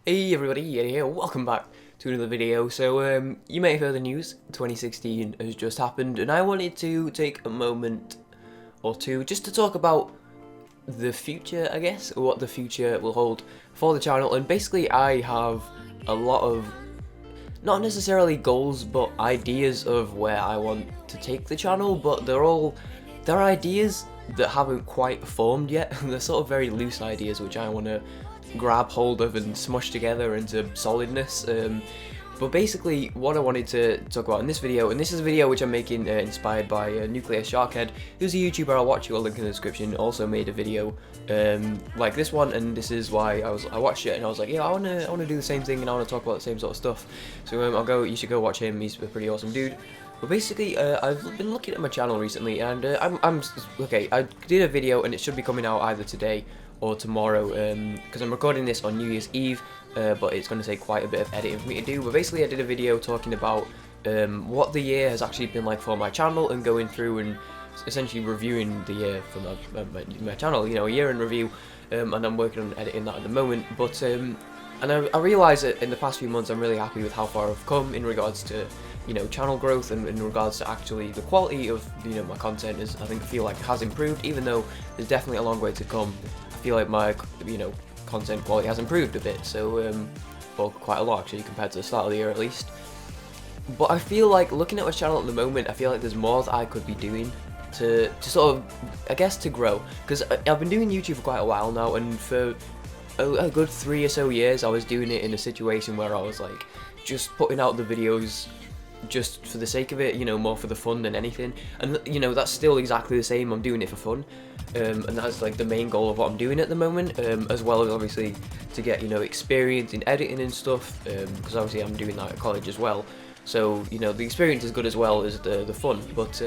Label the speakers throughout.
Speaker 1: Hey everybody, Yeti here, welcome back to another video. So you may have heard the news, 2016 has just happened, and I wanted to take a moment or two just to talk about the future, I guess, or what the future will hold for the channel. And basically I have a lot of, not necessarily goals, but ideas of where I want to take the channel, but they're ideas that haven't quite formed yet. They're sort of very loose ideas which I want to grab hold of and smush together into solidness. But basically what I wanted to talk about in this video, and this is a video which I'm making inspired by Nuclear Sharkhead, who's a YouTuber I'll watch, you, I'll link in the description, also made a video like this one, and this is why I watched it and I was like, yeah, I wanna do the same thing and I wanna talk about the same sort of stuff. So you should go watch him, he's a pretty awesome dude. But basically, I've been looking at my channel recently, and okay. I did a video, and it should be coming out either today or tomorrow, because I'm recording this on New Year's Eve, but it's going to take quite a bit of editing for me to do. But basically, I did a video talking about what the year has actually been like for my channel, and going through and essentially reviewing the year for my channel. You know, a year in review, and I'm working on editing that at the moment. But and I realised that in the past few months, I'm really happy with how far I've come in regards to, you know, channel growth, and in regards to actually the quality of, you know, my content is, I feel like it has improved, even though there's definitely a long way to come. I feel like my, you know, content quality has improved a bit, so well, quite a lot actually compared to the start of the year at least. But I feel like looking at my channel at the moment, I feel like there's more that I could be doing to sort of, I guess, to grow, because I've been doing YouTube for quite a while now, and for a good 3 or so years I was doing it in a situation where I was like just putting out the videos just for the sake of it, you know, more for the fun than anything. And you know, that's still exactly the same, I'm doing it for fun, and that's like the main goal of what I'm doing at the moment, as well as obviously to get, you know, experience in editing and stuff, because obviously I'm doing that at college as well, so you know, the experience is good as well as the fun. But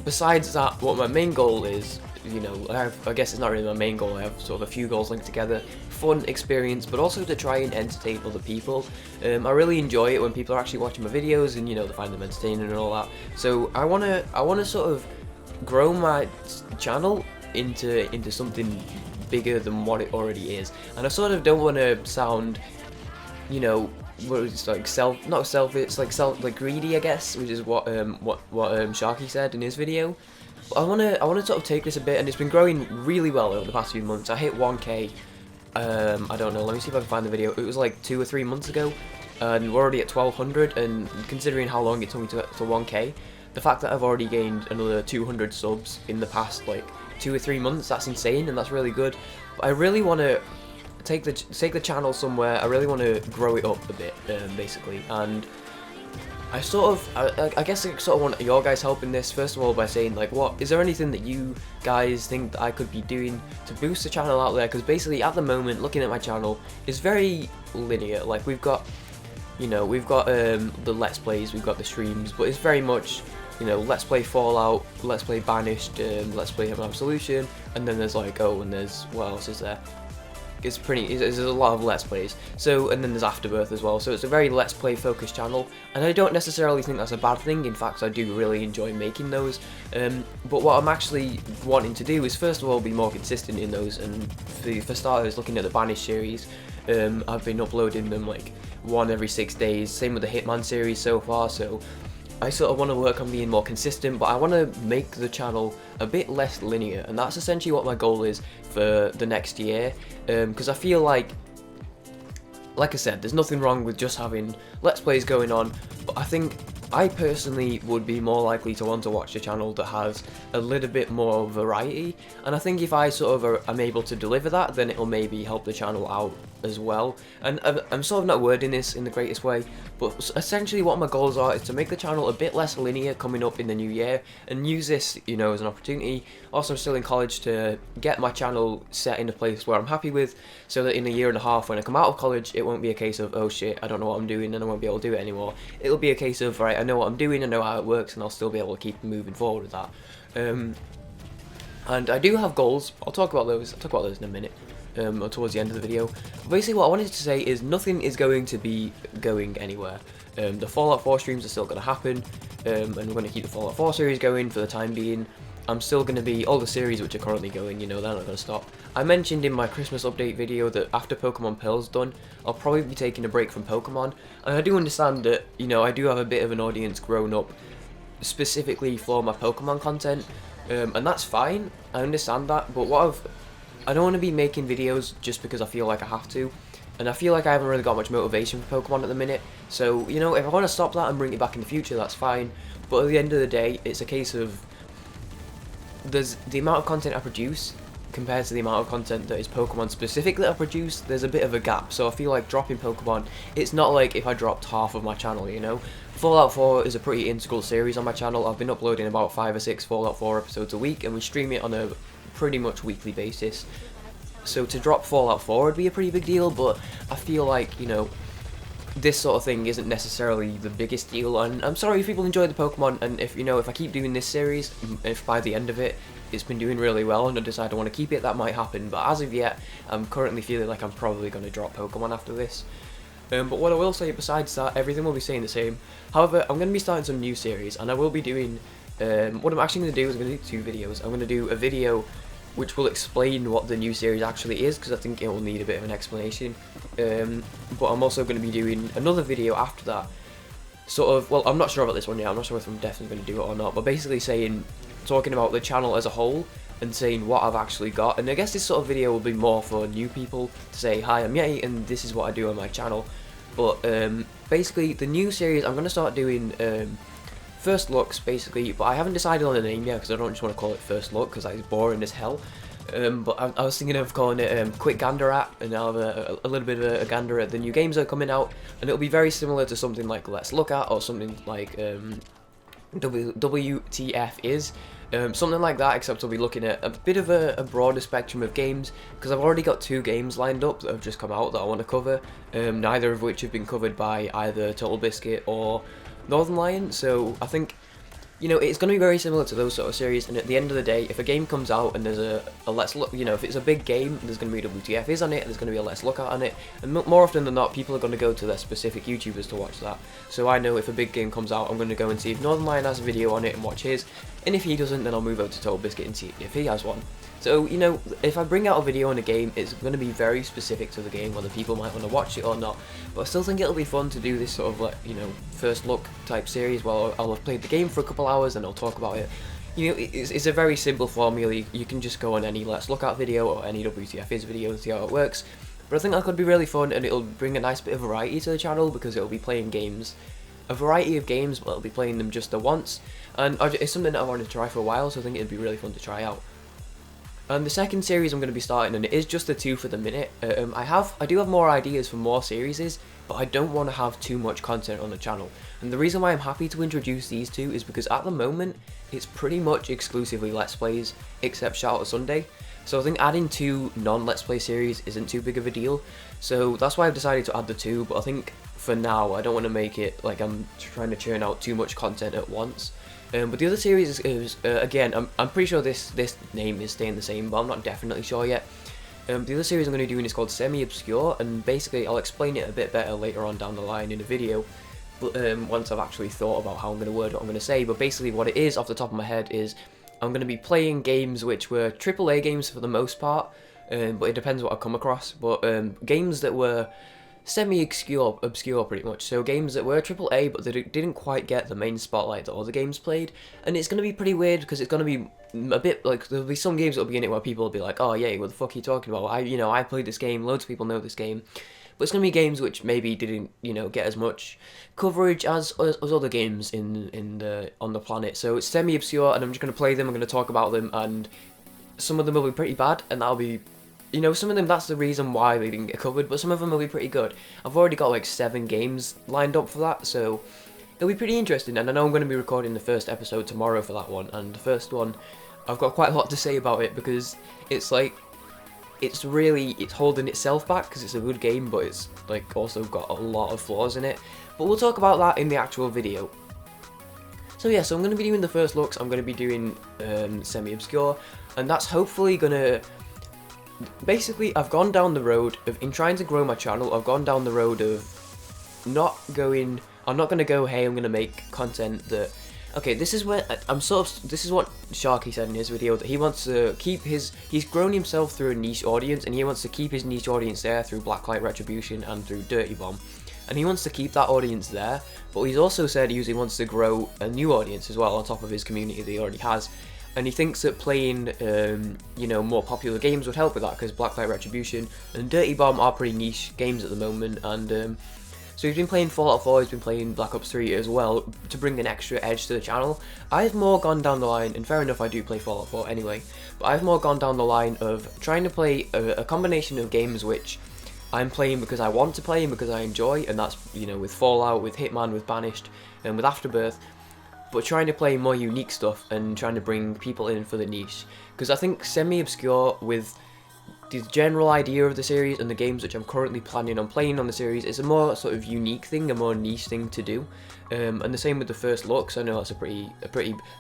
Speaker 1: besides that, what my main goal is, you know, I guess it's not really my main goal, I have sort of a few goals linked together: fun, experience, but also to try and entertain other people. I really enjoy it when people are actually watching my videos and, you know, they find them entertaining and all that. So I wanna sort of grow my channel into something bigger than what it already is. And I sort of don't want to sound, you know, what it's like not selfish, like greedy, I guess, which is what Sharky said in his video. I wanna sort of take this a bit, and it's been growing really well over the past few months. I hit 1K, I don't know, let me see if I can find the video. It was like 2 or 3 months ago, and we're already at 1200, and considering how long it took me to 1K, the fact that I've already gained another 200 subs in the past like 2 or 3 months, that's insane, and that's really good. But I really want to take the channel somewhere. I really want to grow it up a bit, basically, and I guess I sort of want your guys' help in this. First of all, by saying, like, what is there anything that you guys think that I could be doing to boost the channel out there? Because basically at the moment, looking at my channel, it's very linear. Like, we've got, you know, the Let's Plays, we've got the streams, but it's very much, you know, Let's Play Fallout, Let's Play Banished, Let's Play Hidden Absolution, and then there's like, oh, and there's, what else is there? There's a lot of Let's Plays, so, and then there's Afterbirth as well, so it's a very Let's Play focused channel, and I don't necessarily think that's a bad thing. In fact, I do really enjoy making those, but what I'm actually wanting to do is, first of all, be more consistent in those, and for starters, looking at the Banished series, I've been uploading them like one every 6 days, same with the Hitman series so far, so I sort of want to work on being more consistent, but I want to make the channel a bit less linear, and that's essentially what my goal is for the next year, because I feel like I said, there's nothing wrong with just having Let's Plays going on, but I think I personally would be more likely to want to watch a channel that has a little bit more variety, and I think if I sort of am able to deliver that, then it'll maybe help the channel out as well. And I'm sort of not wording this in the greatest way, but essentially what my goals are is to make the channel a bit less linear coming up in the new year, and use this, you know, as an opportunity. Also, I'm still in college, to get my channel set in a place where I'm happy with, so that in a year and a half when I come out of college, it won't be a case of, oh shit, I don't know what I'm doing and I won't be able to do it anymore. It'll be a case of, right, I know what I'm doing, I know how it works, and I'll still be able to keep moving forward with that. And I do have goals. I'll talk about those in a minute, or towards the end of the video. But basically what I wanted to say is nothing is going to be going anywhere. The Fallout 4 streams are still going to happen, and we're going to keep the Fallout 4 series going for the time being. I'm still going to be, all the series which are currently going, you know, they're not going to stop. I mentioned in my Christmas update video that after Pokemon Pearl's done, I'll probably be taking a break from Pokemon, and I do understand that, you know, I do have a bit of an audience grown up specifically for my Pokemon content, and that's fine, I understand that, but I don't want to be making videos just because I feel like I have to, and I feel like I haven't really got much motivation for Pokemon at the minute, so, you know, if I want to stop that and bring it back in the future, that's fine, but at the end of the day, it's a case of, there's the amount of content I produce compared to the amount of content that is Pokemon specific that I produce, there's a bit of a gap, so I feel like dropping Pokemon, it's not like if I dropped half of my channel, you know. Fallout 4 is a pretty integral series on my channel. I've been uploading about 5 or 6 Fallout 4 episodes a week, and we stream it on a pretty much weekly basis. So to drop Fallout 4 would be a pretty big deal, but I feel like, you know, this sort of thing isn't necessarily the biggest deal, and I'm sorry if people enjoy the Pokemon, and if, you know, if I keep doing this series, if by the end of it, it's been doing really well and I decide I want to keep it, that might happen, but as of yet, I'm currently feeling like I'm probably going to drop Pokemon after this. But what I will say besides that, everything will be staying the same. However, I'm going to be starting some new series, and I will be doing, what I'm actually going to do is I'm going to do 2 videos. I'm going to do a video which will explain what the new series actually is, because I think it will need a bit of an explanation. But I'm also going to be doing another video after that, sort of, well, I'm not sure about this one yet, I'm not sure if I'm definitely going to do it or not, but basically talking about the channel as a whole, and saying what I've actually got, and I guess this sort of video will be more for new people, to say, hi, I'm Yeti, and this is what I do on my channel. But basically, the new series, I'm going to start doing first looks, basically, but I haven't decided on a name yet, because I don't just want to call it first look, because it's boring as hell. But I was thinking of calling it quick gander at, and I'll have a little bit of a gander at the new games that are coming out, and it'll be very similar to something like Let's Look At, or something like WTF is, something like that, except I'll be looking at a bit of a broader spectrum of games, because I've already got 2 games lined up that have just come out that I want to cover, neither of which have been covered by either Total Biscuit or Northern Lion, so I think, you know, it's going to be very similar to those sort of series, and at the end of the day, if a game comes out and there's a Let's Look, you know, if it's a big game, there's going to be a WTF is on it, there's going to be a Let's Look At on it, and more often than not, people are going to go to their specific YouTubers to watch that. So I know if a big game comes out, I'm going to go and see if Northern Lion has a video on it and watch his, and if he doesn't, then I'll move over to Total Biscuit and see if he has one. So, you know, if I bring out a video on a game, it's going to be very specific to the game, whether people might want to watch it or not. But I still think it'll be fun to do this sort of, like, you know, first look type series where I'll have played the game for a couple hours and I'll talk about it. You know, it's a very simple formula. You can just go on any Let's Look At video or any WTF is video and see how it works. But I think that could be really fun, and it'll bring a nice bit of variety to the channel, because it'll be playing games, a variety of games, but I'll be playing them just the once. And it's something that I wanted to try for a while, so I think it'd be really fun to try out. And the second series I'm going to be starting, and it is just the 2 for the minute. I do have more ideas for more series, but I don't want to have too much content on the channel. And the reason why I'm happy to introduce these 2 is because at the moment, it's pretty much exclusively Let's Plays, except Shout Out Sunday. So I think adding 2 non-Let's Play series isn't too big of a deal. So that's why I've decided to add the 2, but I think for now, I don't want to make it like I'm trying to churn out too much content at once. But the other series is again, I'm pretty sure this name is staying the same, but I'm not definitely sure yet. The other series I'm going to be doing is called Semi-Obscure, and basically I'll explain it a bit better later on down the line in a video, but once I've actually thought about how I'm going to word what I'm going to say. But basically what it is, off the top of my head, is I'm going to be playing games which were AAA games for the most part, but it depends what I come across, but games that were semi-obscure pretty much, so games that were AAA but they didn't quite get the main spotlight that other games played. And it's going to be pretty weird, because it's going to be a bit like, there'll be some games that'll be in it where people will be like, oh yeah, what the fuck are you talking about, I played this game, loads of people know this game. But it's going to be games which maybe didn't, you know, get as much coverage as other games on the planet. So it's semi-obscure, and I'm just going to play them, I'm going to talk about them, and some of them will be pretty bad, and that'll be, you know, some of them, that's the reason why they didn't get covered, but some of them will be pretty good. I've already got like 7 games lined up for that, so it'll be pretty interesting, and I know I'm going to be recording the first episode tomorrow for that one, and the first one, I've got quite a lot to say about it, because it's like, it's holding itself back, because it's a good game, but it's like also got a lot of flaws in it. But we'll talk about that in the actual video. So yeah, so I'm going to be doing the first looks, I'm going to be doing semi-obscure, and that's hopefully going to, basically I've gone down the road of, in trying to grow my channel, I've gone down the road of I'm not going to go, hey, I'm going to make content that Okay, this is where this is what Sharky said in his video, that he wants to keep he's grown himself through a niche audience, and he wants to keep his niche audience there through Blacklight Retribution and through Dirty Bomb. And he wants to keep that audience there, but he's also said he usually wants to grow a new audience as well on top of his community that he already has. And he thinks that playing, you know, more popular games would help with that, because Blacklight Retribution and Dirty Bomb are pretty niche games at the moment. And so he's been playing Fallout 4, he's been playing Black Ops 3 as well, to bring an extra edge to the channel. I've more gone down the line, and fair enough, I do play Fallout 4 anyway, but I've more gone down the line of trying to play a combination of games which I'm playing because I want to play and because I enjoy, and that's, you know, with Fallout, with Hitman, with Banished, and with Afterbirth, but trying to play more unique stuff and trying to bring people in for the niche. Because I think semi-obscure with the general idea of the series and the games which I'm currently planning on playing on the series is a more sort of unique thing, a more niche thing to do. And the same with the first looks. I know that's a pretty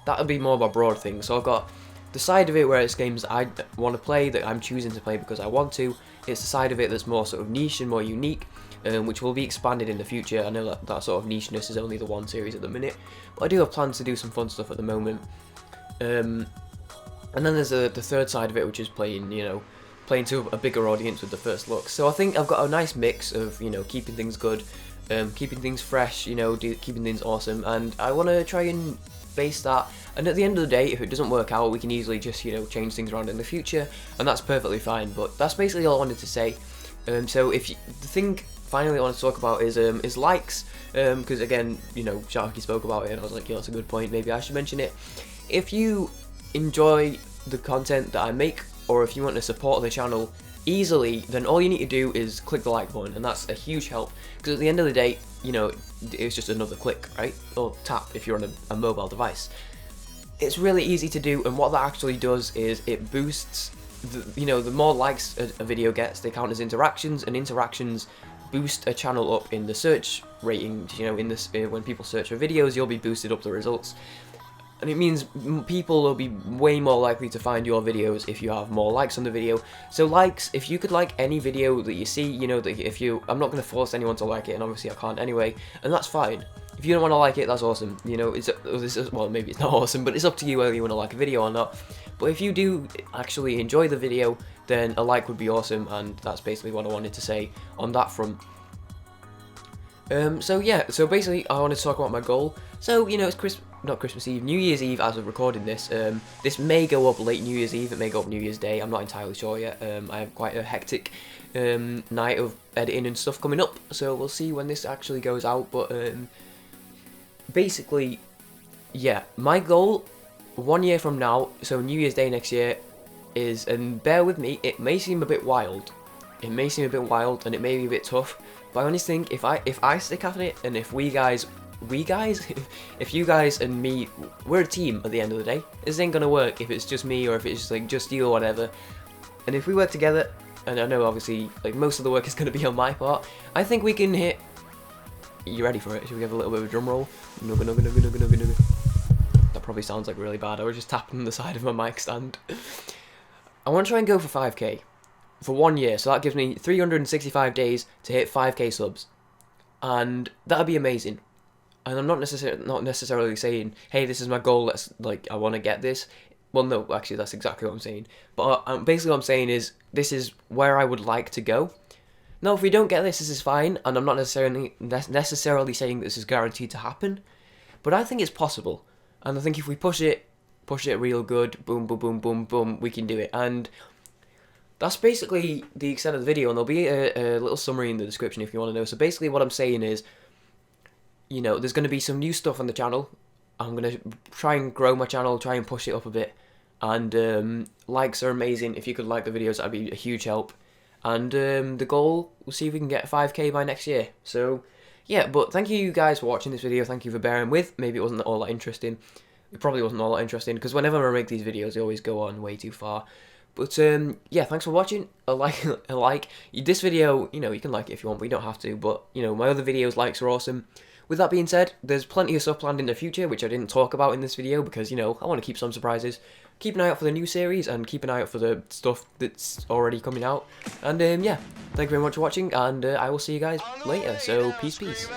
Speaker 1: that would be more of a broad thing. So I've got the side of it where it's games that I want to play, that I'm choosing to play because I want to. It's the side of it that's more sort of niche and more unique, which will be expanded in the future. I know that sort of nicheness is only the one series at the minute, but I do have plans to do some fun stuff at the moment. And then there's the third side of it, which is playing, you know, playing to a bigger audience with the first look. So I think I've got a nice mix of, you know, keeping things good, keeping things fresh, you know, keeping things awesome, and I want to try and base that. And at the end of the day, if it doesn't work out, we can easily just, you know, change things around in the future, and that's perfectly fine. But that's basically all I wanted to say. So the thing finally I want to talk about is likes, because again, you know, Sharky spoke about it, and I was like, yeah, that's a good point, maybe I should mention it. If you enjoy the content that I make, or if you want to support the channel easily, then all you need to do is click the like button, and that's a huge help, because at the end of the day, you know, it's just another click, right? Or tap if you're on a mobile device. It's really easy to do, and what that actually does is it boosts, you know, the more likes a video gets, they count as interactions, and interactions boost a channel up in the search ratings. You know, in this, when people search for videos, you'll be boosted up the results. And it means people will be way more likely to find your videos if you have more likes on the video. So likes, if you could like any video that you see, you know, that if you, I'm not going to force anyone to like it, and obviously I can't anyway, and that's fine. If you don't want to like it, that's awesome. You know, well, maybe it's not awesome, but it's up to you whether you want to like a video or not. But if you do actually enjoy the video, then a like would be awesome, and that's basically what I wanted to say on that front. So yeah, so basically I wanted to talk about my goal. So, you know, it's not Christmas Eve, New Year's Eve as of recording this. This may go up late New Year's Eve, it may go up New Year's Day, I'm not entirely sure yet. I have quite a hectic night of editing and stuff coming up, so we'll see when this actually goes out. But basically, yeah, my goal 1 year from now, so New Year's Day next year, is, and bear with me, it may seem a bit wild. It may seem a bit wild, and it may be a bit tough, but I honestly think if I stick at it, and if we guys, if you guys and me, we're a team at the end of the day. This ain't gonna work if it's just me, or if it's like just you or whatever. And if we work together, and I know obviously like most of the work is gonna be on my part, I think we can hit. You ready for it? Should we have a little bit of a drum roll? Nugga, nugga, nugga, nugga, nugga, nugga. That probably sounds like really bad. I was just tapping the side of my mic stand. I want to try and go for 5k for 1 year, so that gives me 365 days to hit 5k subs, and that'd be amazing. And I'm not necessarily saying, hey, this is my goal, let's, like, I want to get this. Well, no, actually, that's exactly what I'm saying. But basically what I'm saying is, this is where I would like to go. Now, if we don't get this, this is fine, and I'm not necessarily saying this is guaranteed to happen, but I think it's possible. And I think if we push it real good, boom, boom, boom, boom, boom, we can do it. And that's basically the extent of the video, and there'll be a little summary in the description if you want to know. So basically what I'm saying is, you know, there's going to be some new stuff on the channel. I'm going to try and grow my channel, try and push it up a bit. And likes are amazing. If you could like the videos, that'd be a huge help. And the goal, we'll see if we can get 5k by next year. So, yeah, but thank you guys for watching this video. Thank you for bearing with. Maybe it wasn't all that interesting. It probably wasn't all that interesting, because whenever I make these videos, they always go on way too far. But, yeah, thanks for watching. A like. This video, you know, you can like it if you want, but you don't have to. But, you know, my other videos, likes are awesome. With that being said, there's plenty of stuff planned in the future, which I didn't talk about in this video, because, you know, I want to keep some surprises. Keep an eye out for the new series, and keep an eye out for the stuff that's already coming out. And, yeah, thank you very much for watching, and I will see you guys later. So, peace.